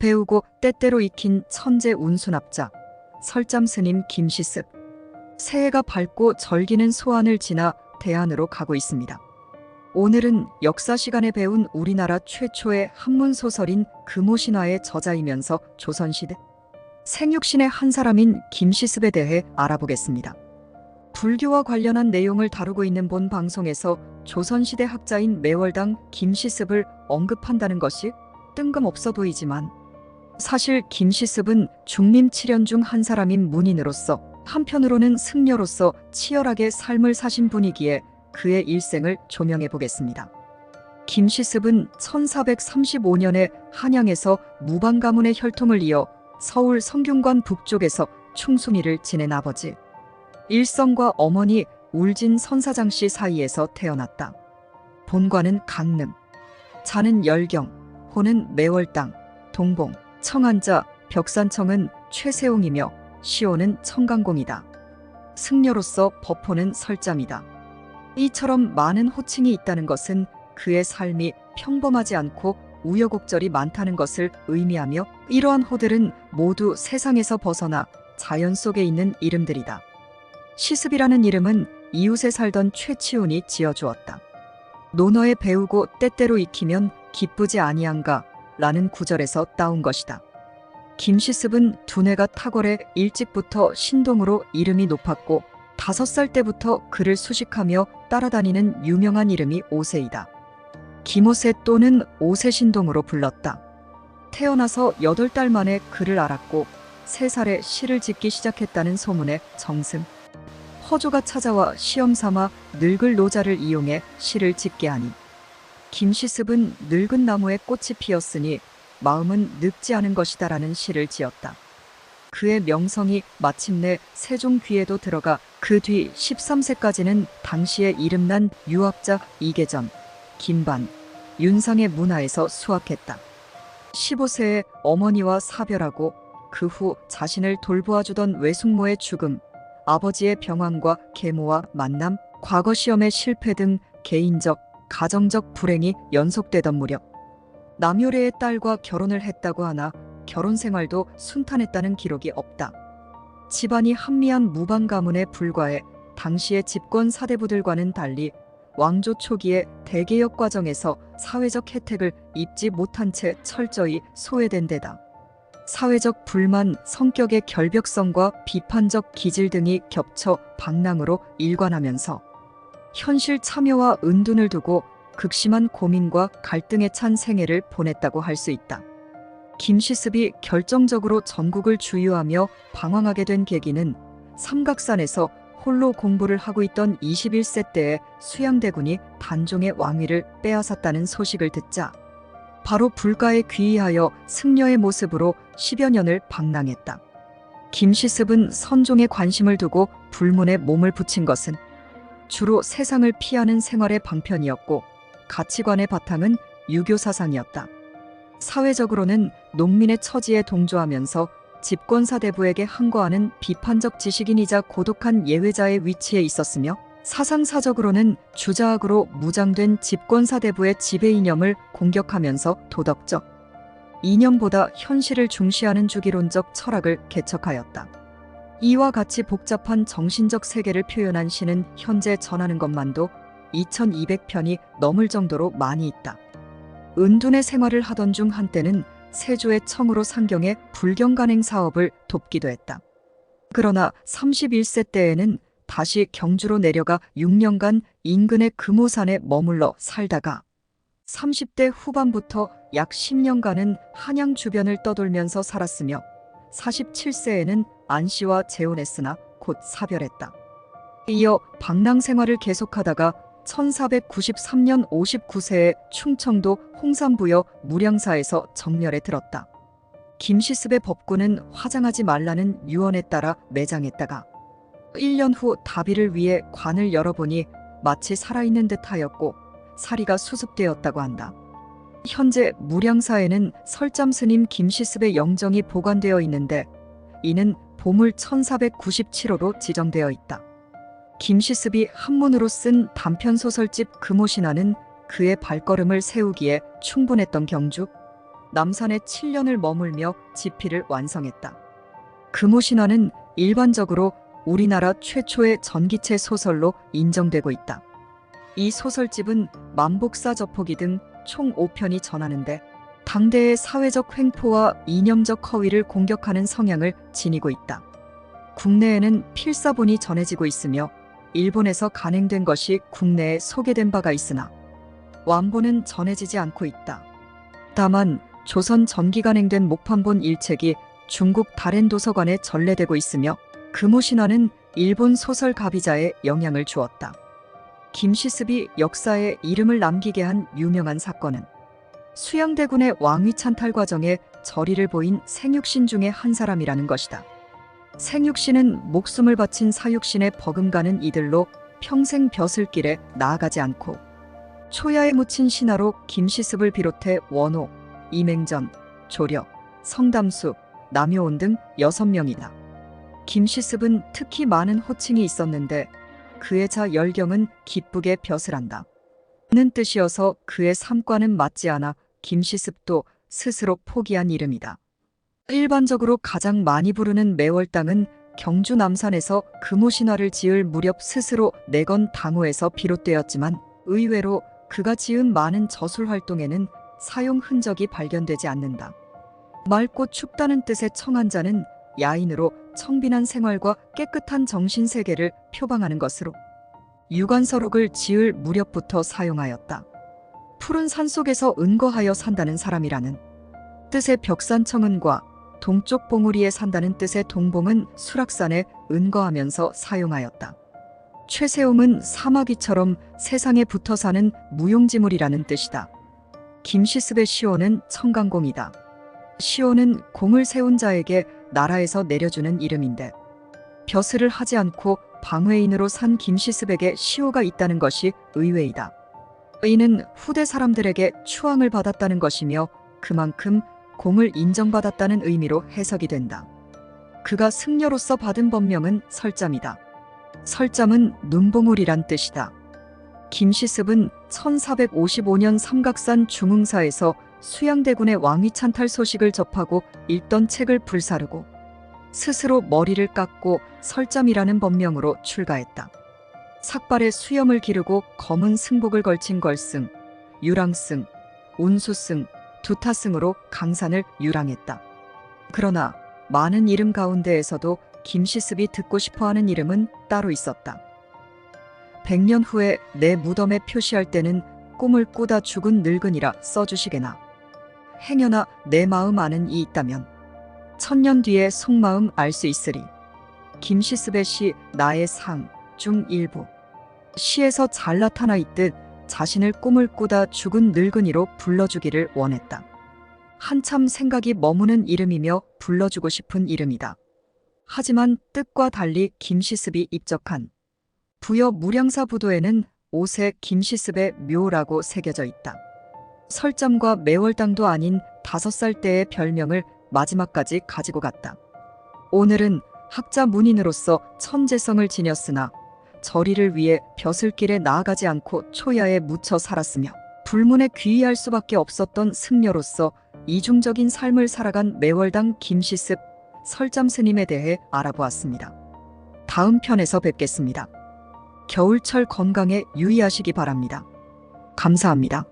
배우고 때때로 익힌 천재 운수납자 설잠 스님 김시습. 새해가 밝고 절기는 소안을 지나 대안으로 가고 있습니다. 오늘은 역사 시간에 배운 우리나라 최초의 한문 소설인 금오신화의 저자이면서 조선시대 생육신의 한 사람인 김시습에 대해 알아보겠습니다. 불교와 관련한 내용을 다루고 있는 본 방송에서 조선시대 학자인 매월당 김시습을 언급한다는 것이 뜬금없어 보이지만 사실 김시습은 중림 7년 중 한 사람인 문인으로서 한편으로는 승려로서 치열하게 삶을 사신 분이기에 그의 일생을 조명해 보겠습니다. 김시습은 1435년에 한양에서 무방 가문의 혈통을 이어 서울 성균관 북쪽에서 충숭이를 지낸 아버지 일성과 어머니 울진 선사장씨 사이에서 태어났다. 본관은 강릉, 자는 열경, 호는 매월당, 동봉, 청한자, 벽산청은 최세옹이며 시호는 청강공이다. 승려로서 법호는 설잠이다. 이처럼 많은 호칭이 있다는 것은 그의 삶이 평범하지 않고 우여곡절이 많다는 것을 의미하며 이러한 호들은 모두 세상에서 벗어나 자연 속에 있는 이름들이다. 시습이라는 이름은 이웃에 살던 최치훈이 지어주었다. 논어에 배우고 때때로 익히면 기쁘지 아니한가 라는 구절에서 따온 것이다. 김시습은 두뇌가 탁월해 일찍부터 신동으로 이름이 높았고 5살 때부터 그를 수식하며 따라다니는 유명한 이름이 오세이다. 김오세 또는 오세신동으로 불렀다. 태어나서 8달 만에 글을 알았고 3살에 시를 짓기 시작했다는 소문에 정승, 허조가 찾아와 시험 삼아 늙을 노자를 이용해 시를 짓게 하니 김시습은 늙은 나무에 꽃이 피었으니 마음은 늙지 않은 것이다라는 시를 지었다. 그의 명성이 마침내 세종 귀에도 들어가 그 뒤 13세까지는 당시에 이름난 유학자 이계전, 김반, 윤상의 문화에서 수학했다. 15세에 어머니와 사별하고 그 후 자신을 돌보아주던 외숙모의 죽음, 아버지의 병환과 계모와 만남, 과거 시험의 실패 등 개인적, 가정적 불행이 연속되던 무렵 남효래의 딸과 결혼을 했다고 하나 결혼 생활도 순탄했다는 기록이 없다. 집안이 한미한 무방 가문에 불과해 당시의 집권 사대부들과는 달리 왕조 초기의 대개혁 과정에서 사회적 혜택을 입지 못한 채 철저히 소외된 데다 사회적 불만, 성격의 결벽성과 비판적 기질 등이 겹쳐 방랑으로 일관하면서 현실 참여와 은둔을 두고 극심한 고민과 갈등에 찬 생애를 보냈다고 할 수 있다. 김시습이 결정적으로 전국을 주유하며 방황하게 된 계기는 삼각산에서 홀로 공부를 하고 있던 21세 때에 수양대군이 단종의 왕위를 빼앗았다는 소식을 듣자 바로 불가에 귀의하여 승려의 모습으로 10여 년을 방랑했다. 김시습은 선종에 관심을 두고 불문에 몸을 붙인 것은 주로 세상을 피하는 생활의 방편이었고 가치관의 바탕은 유교 사상이었다. 사회적으로는 농민의 처지에 동조하면서 집권사대부에게 항거하는 비판적 지식인이자 고독한 예외자의 위치에 있었으며 사상사적으로는 주자악으로 무장된 집권사대부의 지배 이념을 공격하면서 도덕적 이념보다 현실을 중시하는 주기론적 철학을 개척하였다. 이와 같이 복잡한 정신적 세계를 표현한 시는 현재 전하는 것만도 2200편이 넘을 정도로 많이 있다. 은둔의 생활을 하던 중 한때는 세조의 청으로 상경해 불경간행 사업을 돕기도 했다. 그러나 31세 때에는 다시 경주로 내려가 6년간 인근의 금오산에 머물러 살다가 30대 후반부터 약 10년간은 한양 주변을 떠돌면서 살았으며 47세에는 안씨와 재혼했으나 곧 사별했다. 이어 방랑 생활을 계속하다가 1493년 59세에 충청도 홍산부여 무량사에서 정렬에 들었다. 김시습의 법구는 화장하지 말라는 유언에 따라 매장했다가 1년 후 다비를 위해 관을 열어보니 마치 살아있는 듯하였고 사리가 수습되었다고 한다. 현재 무량사에는 설잠 스님 김시습의 영정이 보관되어 있는데 이는 보물 1497호로 지정되어 있다. 김시습이 한문으로 쓴 단편소설집 금오신화는 그의 발걸음을 세우기에 충분했던 경주, 남산에 7년을 머물며 집필을 완성했다. 금오신화는 일반적으로 우리나라 최초의 전기체 소설로 인정되고 있다. 이 소설집은 만복사 저포기 등 총 5편이 전하는데 당대의 사회적 횡포와 이념적 허위를 공격하는 성향을 지니고 있다. 국내에는 필사본이 전해지고 있으며 일본에서 간행된 것이 국내에 소개된 바가 있으나 완본은 전해지지 않고 있다. 다만 조선 전기 간행된 목판본 1책이 중국 다롄 도서관에 전래되고 있으며 금오신화는 일본 소설 가비자에 영향을 주었다. 김시습이 역사에 이름을 남기게 한 유명한 사건은 수양대군의 왕위 찬탈 과정에 저리를 보인 생육신 중의 한 사람이라는 것이다. 생육신은 목숨을 바친 사육신에 버금가는 이들로 평생 벼슬길에 나아가지 않고 초야에 묻힌 신하로 김시습을 비롯해 원호, 이맹전, 조려, 성담수, 남효온 등 6명이다. 김시습은 특히 많은 호칭이 있었는데 그의 자 열경은 기쁘게 벼슬한다 는 뜻이어서 그의 삶과는 맞지 않아 김시습도 스스로 포기한 이름이다. 일반적으로 가장 많이 부르는 매월당은 경주 남산에서 금오신화를 지을 무렵 스스로 내건 당호에서 비롯되었지만 의외로 그가 지은 많은 저술 활동에는 사용 흔적이 발견되지 않는다. 맑고 춥다는 뜻의 청한자는 야인으로 청빈한 생활과 깨끗한 정신세계를 표방하는 것으로 유관서록을 지을 무렵부터 사용하였다. 푸른 산속에서 은거하여 산다는 사람이라는 뜻의 벽산청은과 동쪽 봉우리에 산다는 뜻의 동봉은 수락산에 은거하면서 사용하였다. 최세움은 사마귀처럼 세상에 붙어 사는 무용지물이라는 뜻이다. 김시습의 시호는 청강공이다. 시호는 공을 세운 자에게 나라에서 내려주는 이름인데 벼슬을 하지 않고 방회인으로 산 김시습에게 시호가 있다는 것이 의외이다. 이는 후대 사람들에게 추앙을 받았다는 것이며 그만큼 공을 인정받았다는 의미로 해석이 된다. 그가 승려로서 받은 법명은 설잠이다. 설잠은 눈봉울이란 뜻이다. 김시습은 1455년 삼각산 중흥사에서 수양대군의 왕위 찬탈 소식을 접하고 읽던 책을 불사르고 스스로 머리를 깎고 설잠이라는 법명으로 출가했다. 삭발에 수염을 기르고 검은 승복을 걸친 걸승, 유랑승, 운수승, 두타승으로 강산을 유랑했다. 그러나 많은 이름 가운데에서도 김시습이 듣고 싶어하는 이름은 따로 있었다. 100년 후에 내 무덤에 표시할 때는 꿈을 꾸다 죽은 늙은이라 써주시게나. 행여나 내 마음 아는 이 있다면 1000년 뒤에 속마음 알 수 있으리. 김시습의 시 나의 상 중 일부. 시에서 잘 나타나 있듯 자신을 꿈을 꾸다 죽은 늙은이로 불러주기를 원했다. 한참 생각이 머무는 이름이며 불러주고 싶은 이름이다. 하지만 뜻과 달리 김시습이 입적한 부여 무량사 부도에는 옷에 김시습의 묘라고 새겨져 있다. 설잠과 매월당도 아닌 5살 때의 별명을 마지막까지 가지고 갔다. 오늘은 학자 문인으로서 천재성을 지녔으나 저리를 위해 벼슬길에 나아가지 않고 초야에 묻혀 살았으며 불문에 귀의할 수밖에 없었던 승려로서 이중적인 삶을 살아간 매월당 김시습 설잠 스님에 대해 알아보았습니다. 다음 편에서 뵙겠습니다. 겨울철 건강에 유의하시기 바랍니다. 감사합니다.